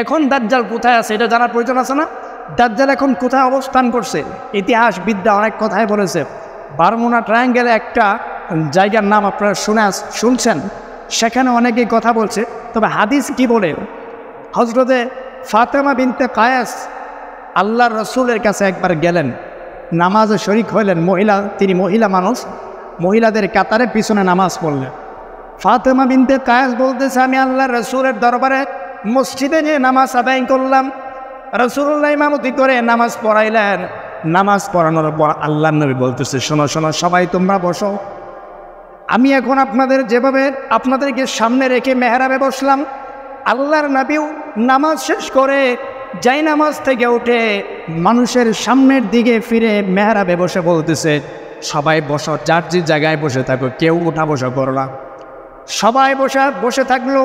এখন দাজ্জাল কোথায় আছে এটা জানার প্রয়োজন আছে না? দাজ্জাল এখন কোথায় অবস্থান করছে? ইতিহাসবিদরা অনেক কথাই বলেছে। বারমুনা ট্রায়াঙ্গেলে একটা জায়গার নাম আপনারা শুনছেন, সেখানে অনেকেই কথা বলছে। তবে হাদিস কি বলে, হজরতে ফাতেমা বিনতে কায়েস আল্লাহ রসুলের কাছে একবার গেলেন, নামাজে শরিক হইলেন। তিনি মহিলা মানুষ, মহিলাদের কাতারে পিছনে নামাজ পড়লেন। ফাতেমা বিনতে কায়েস বলতেছে, আমি আল্লাহ রসুলের দরবারে মসজিদে নিয়ে নামাজ আদায় করলাম। রসুল্লাহ ইমামতি করে নামাজ পড়াইলেন। নামাজ পড়ানোর পর আল্লাহ নবী বলতেছে, শোনো শোনো সবাই তোমরা বসো। আমি এখন আপনাদেরকে সামনে রেখে মেহরাবে বসলাম। আল্লাহর নবীও নামাজ শেষ করে যাই নামাজ থেকে উঠে মানুষের সামনের দিকে ফিরে মেহরাবে বসে বলতেছে, সবাই বসো, যার যে জায়গায় বসে থাকো, কেউ উঠা বসা করো না। সবাই বসে থাকলো।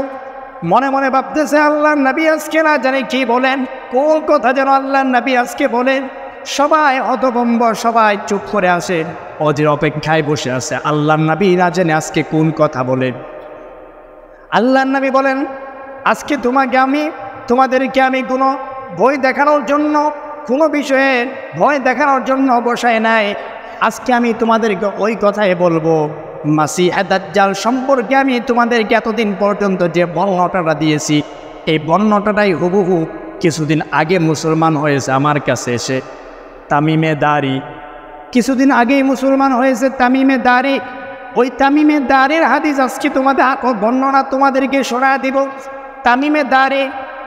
মনে মনে ভাবতেছে, আল্লাহর নবী আজকে না জানি কি বলেন, কোন কথা যেন আল্লাহর নবী আজকে বলেন। সবাই হতভম্ব, সবাই চুপ করে আসে, অধীর অপেক্ষায় বসে আছে আল্লাহর নবী না জানে আজকে কোন কথা বলেন। আল্লাহর নবী বলেন, আজকে তোমাদেরকে আমি কোনো ভয় দেখানোর জন্য, কোনো বিষয়ে ভয় দেখানোর জন্য বসায় নাই। আজকে আমি তোমাদেরকে ওই কথাই বলবো, মাসিহ দাজ্জাল সম্পর্কে আমি তোমাদেরকে এতদিন পর্যন্ত যে বর্ণনাটা দিয়েছি, এই বর্ণনাটাই হুবহু কিছুদিন আগে মুসলমান হয়েছে আমার কাছে এসে তামিমে দারি। কিছুদিন আগেই মুসলমান হয়েছে তামিমে দারি। ওই তামিমে দারির হাদিস আজকে বর্ণনা তোমাদেরকে শোনায় দিব। তামিমে দারি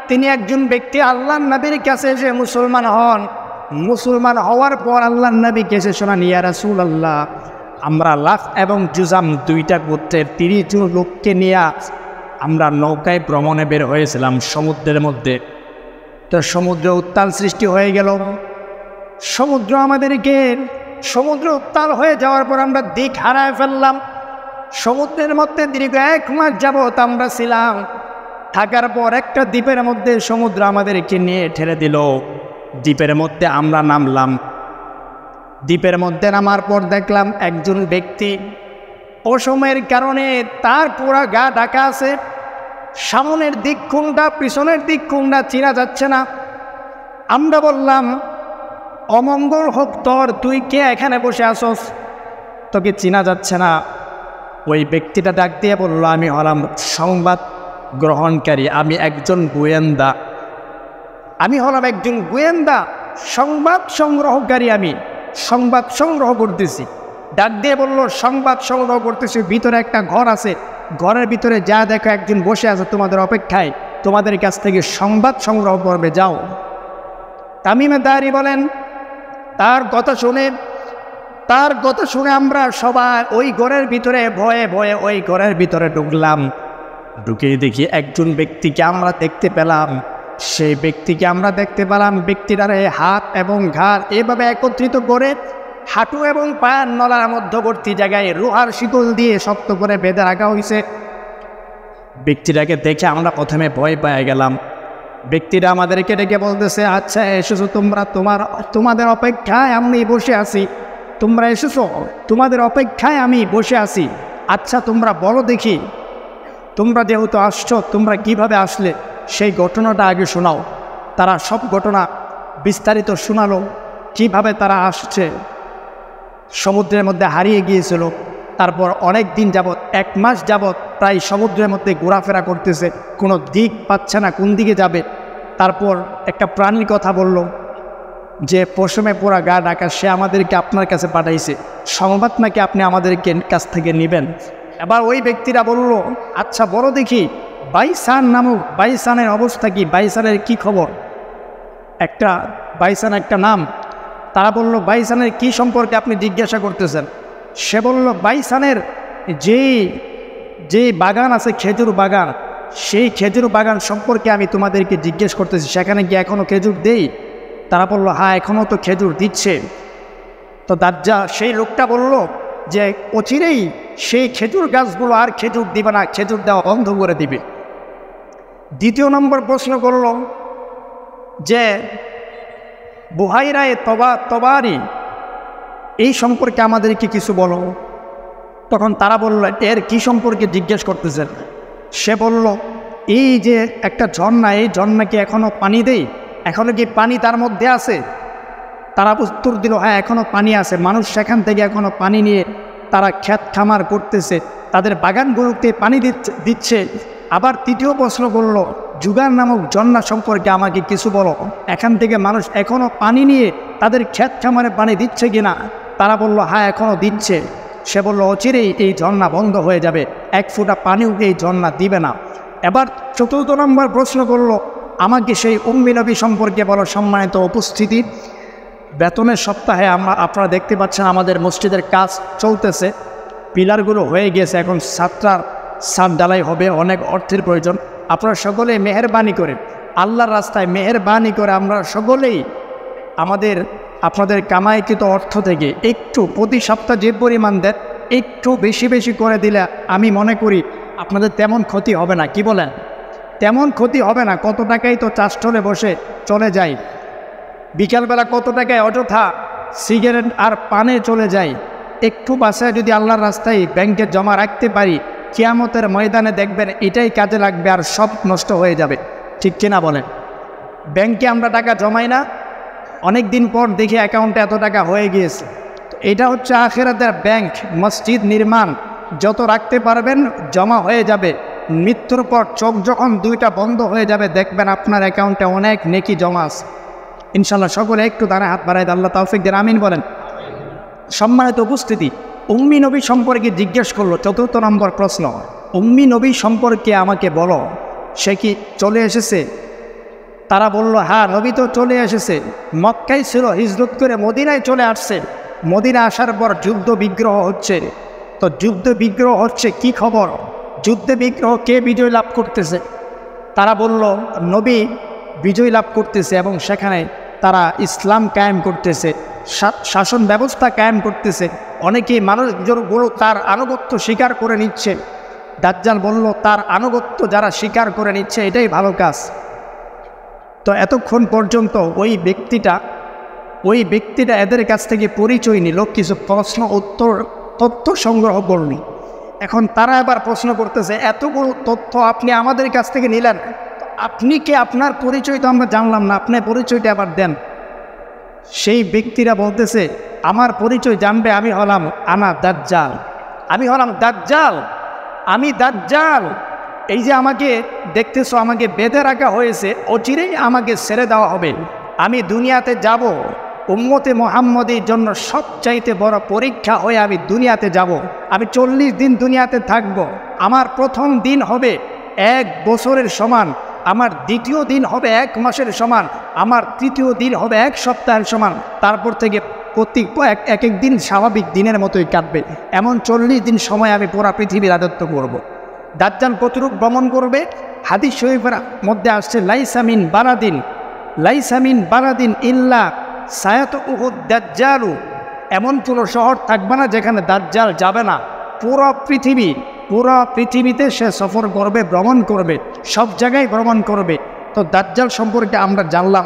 তিনি একজন ব্যক্তি আল্লাহর নবীর কাছে এসে মুসলমান হন। মুসলমান হওয়ার পর আল্লাহর নবীকে এসে শোনান, ইয়া রাসূলুল্লাহ, আমরা লাখ এবং জুজাম দুইটা গোত্রের 30 জন লোককে নিয়ে আমরা নৌকায় ভ্রমণে বের হয়েছিলাম সমুদ্রের মধ্যে। তো সমুদ্রে উত্তাল সৃষ্টি হয়ে গেল। সমুদ্র উত্তাল হয়ে যাওয়ার পর আমরা দিক হারায় ফেললাম। সমুদ্রের মধ্যে দীর্ঘ 1 মাস যাবত আমরা ছিলাম। থাকার পর একটা দ্বীপের মধ্যে সমুদ্র আমাদেরকে নিয়ে ঠেলে দিল। দ্বীপের মধ্যে আমরা নামলাম। দ্বীপের মধ্যে নামার পর দেখলাম একজন ব্যক্তি অসময়ের কারণে তার পুরা গা ঢাকা আছে। সামনের দিক কোনটা, পিছনের দিক কোনটা চেনা যাচ্ছে না। আমরা বললাম, অমঙ্গল হোক তোর, তুই কে এখানে বসে আসস, তোকে চেনা যাচ্ছে না। ওই ব্যক্তিটা ডাক দিয়ে বলল, আমি হলাম সংবাদ গ্রহণকারী, আমি একজন গোয়েন্দা। সংবাদ সংগ্রহকারী, আমি সংবাদ সংগ্রহ করতেছি। ডাক দিয়ে বলল, সংবাদ সংগ্রহ করতেছি, ভিতরে একটা ঘর আছে, ঘরের ভিতরে যা দেখো একজন বসে আছে তোমাদের অপেক্ষায়, তোমাদের কাছ থেকে সংবাদ সংগ্রহ করবে, যাও। তামিমে দারি বলেন, তার কথা শুনে আমরা সবাই ওই ঘরের ভিতরে ভয়ে ভয়ে ওই ঘরের ভিতরে ঢুকলাম। ঢুকে দেখি একজন ব্যক্তিকে আমরা দেখতে পেলাম। সেই ব্যক্তিকে আমরা দেখতে পেলাম, ব্যক্তিটার হাত এবং ঘাড় এভাবে একত্রিত করে হাঁটু এবং পায়ের নলার মধ্যবর্তী জায়গায় লোহার শিকল দিয়ে শক্ত করে বেঁধে রাখা হয়েছে। ব্যক্তিটাকে দেখে আমরা প্রথমে ভয় পেয়ে গেলাম। ব্যক্তিরা আমাদেরকে ডেকে বলতেছে, আচ্ছা এসেছো তোমরা, তোমাদের অপেক্ষায় আমি বসে আছি, তোমরা এসেছো, তোমাদের অপেক্ষায় আমি বসে আছি। আচ্ছা তোমরা বলো দেখি, তোমরা যেহেতু আসছো, তোমরা কিভাবে আসলে সেই ঘটনাটা আগে শোনাও। তারা সব ঘটনা বিস্তারিত শোনালো, কিভাবে তারা আসছে, সমুদ্রের মধ্যে হারিয়ে গিয়েছিল। তারপর অনেক দিন যাবৎ, 1 মাস যাবৎ প্রায় সমুদ্রের মধ্যে ঘোরাফেরা করতেছে, কোনো দিক পাচ্ছে না কোন দিকে যাবে। তারপর একটা প্রাণীর কথা বলল যে পশমে পোড়া গা ঢাকা, সে আমাদেরকে আপনার কাছে পাঠাইছে, সংবাদ নাকি আপনি আমাদেরকে কাছ থেকে নেবেন। এবার ওই ব্যক্তিরা বলল, আচ্ছা বড় দেখি বাইসানের অবস্থা কি, বাইসানের কি খবর। বাইসান একটা নাম। তারা বলল, বাইসানের কি সম্পর্কে আপনি জিজ্ঞাসা করতেছেন। সে বলল, বাইসানের যে বাগান আছে, খেজুর বাগান, সেই খেজুর বাগান সম্পর্কে আমি তোমাদেরকে জিজ্ঞেস করতেছি, সেখানে কি এখনও খেজুর দেই? তারা বলল, হ্যাঁ এখনও তো খেজুর দিচ্ছে। তো সেই লোকটা বলল যে অচিরেই সেই খেজুর গাছগুলো আর খেজুর দিবে না, খেজুর দেওয়া বন্ধ করে দিবে। দ্বিতীয় নম্বর প্রশ্ন করল যে বুহাইরায়ে তবারি, এই সম্পর্কে আমাদেরকে কিছু বলো। তখন তারা বলল, এর কি সম্পর্কে জিজ্ঞেস করতেছেন? সে বলল, এই যে একটা ঝর্ণা, এই ঝর্ণা কি এখনও পানি দেয়? এখনও কি পানি তার মধ্যে আছে? তারা উত্তর দিল, হ্যাঁ এখনও পানি আছে। মানুষ সেখান থেকে এখনও পানি নিয়ে তারা ক্ষেত খামার করতেছে, তাদের বাগানগুলোতে পানি দিচ্ছে। আবার তৃতীয় প্রশ্ন করল, যুগার নামক ঝর্ণা সম্পর্কে আমাকে কিছু বলো, এখান থেকে মানুষ এখনও পানি নিয়ে তাদের ক্ষেত খামারে পানি দিচ্ছে কিনা? তারা বলল, হ্যাঁ এখনও দিচ্ছে। সে বলল, অচিরেই এই ঝর্ণা বন্ধ হয়ে যাবে, এক ফোঁটা পানিও এই ঝর্ণা দিবে না। এবার চতুর্থ নম্বর প্রশ্ন করল, আমাকে সেই উম্মি নবী সম্পর্কে বলো। সম্মানিত উপস্থিতি, বেতনের সপ্তাহে আপনারা দেখতে পাচ্ছেন আমাদের মসজিদের কাজ চলতেছে, পিলারগুলো হয়ে গিয়েছে, এখন ছাদ ঢালাই হবে, অনেক অর্থের প্রয়োজন। আপনারা সকলেই মেহেরবানি করে, আল্লাহর রাস্তায় মেহেরবানি করে আমরা সকলেই আপনাদের কামাইকৃত অর্থ থেকে একটু প্রতি সপ্তাহ যে পরিমাণ দেন একটু বেশি বেশি করে দিলে আমি মনে করি আপনাদের তেমন ক্ষতি হবে না। কি বলেন? তেমন ক্ষতি হবে না। কত টাকাই তো চাষটলে বসে চলে যায়, বিকালবেলা কত টাকায় অযথা সিগারেট আর পানে চলে যায়। একটু বাসায় যদি আল্লাহর রাস্তায় ব্যাংকে জমা রাখতে পারি, কিয়ামতের ময়দানে দেখবেন এটাই কাজে লাগবে, আর সব নষ্ট হয়ে যাবে। ঠিক কিনা বলেন? ব্যাংকে আমরা টাকা জমাই না, অনেক দিন পর দেখি অ্যাকাউন্টে এত টাকা হয়ে গিয়েছে। তো এটা হচ্ছে আখিরাতের ব্যাংক। মসজিদ নির্মাণ যত রাখতে পারবেন জমা হয়ে যাবে, মৃত্যুর পর চোখ যখন দুইটা বন্ধ হয়ে যাবে দেখবেন আপনার অ্যাকাউন্টে অনেক নেকি জমা আছে ইনশাল্লাহ। সকলে একটু দাঁড়ায় হাত বাড়ায় আল্লাহ তৌফিক দেন, আমিন বলেন। সম্মানিত উপস্থিতি, উম্মি নবী সম্পর্কে জিজ্ঞেস করলো। চতুর্থ নম্বর প্রশ্ন, উম্মি নবী সম্পর্কে আমাকে বলো, সে কি চলে এসেছে? তারা বলল, হ্যাঁ নবী তো চলে এসেছে, মক্কায় ছিল, হিজরত করে মদিনায় চলে আসছে। মদিনা আসার পর যুদ্ধ বিগ্রহ হচ্ছে। তো যুদ্ধ বিগ্রহ হচ্ছে, কি খবর? যুদ্ধে বিগ্রহ কে বিজয় লাভ করতেছে? তারা বলল, নবী বিজয় লাভ করতেছে এবং সেখানে তারা ইসলাম কায়েম করতেছে, শাসন ব্যবস্থা কায়েম করতেছে। অনেকেই মানুষগুলো তার আনুগত্য স্বীকার করে নিচ্ছে। দাজ্জাল বলল, তার আনুগত্য যারা স্বীকার করে নিচ্ছে এটাই ভালো কাজ। তো এতক্ষণ পর্যন্ত ওই ব্যক্তিটা এদের কাছ থেকে পরিচয় নিল, কিছু প্রশ্ন উত্তর তথ্য সংগ্রহ করল। এখন তারা এবার প্রশ্ন করতেছে, এতগুলো তথ্য আপনি আমাদের কাছ থেকে নিলেন, আপনি কে? আপনার পরিচয় তো আমরা জানলাম না, আপনার পরিচয়টা আবার দেন। সেই ব্যক্তিরা বলতেছে, আমার পরিচয় জানবে, আমি হলাম দাজ্জাল, আমি হলাম দাজ্জাল, আমি দাজ্জাল। এই যে আমাকে দেখতেছো, আমাকে বেঁধে রাখা হয়েছে, অচিরেই আমাকে ছেড়ে দেওয়া হবে। আমি দুনিয়াতে যাব, উম্মতে মুহাম্মদের জন্য সবচাইতে বড় পরীক্ষা হয়ে আমি দুনিয়াতে যাব। আমি 40 দিন দুনিয়াতে থাকব। আমার প্রথম দিন হবে 1 বছরের সমান, আমার দ্বিতীয় দিন হবে 1 মাসের সমান, আমার তৃতীয় দিন হবে 1 সপ্তাহের সমান। তারপর থেকে প্রতি এক এক দিন স্বাভাবিক দিনের মতোই কাটবে। এমন 40 দিন সময় আমি পুরা পৃথিবীর রাজত্ব করব। দাজ্জাল কতটুক ভ্রমণ করবে? হাদিস শরীফের মধ্যে আসছে, লাইসা মিন বারাদিন ইল্লা সায়াতুহু দাজ্জালু। এমন কোনো শহর থাকবে না যেখানে দাজ্জাল যাবে না। পুরো পৃথিবীতে সে সফর করবে, ভ্রমণ করবে, সব জায়গায় ভ্রমণ করবে। তো দাজ্জাল সম্পর্কে আমরা জানলাম।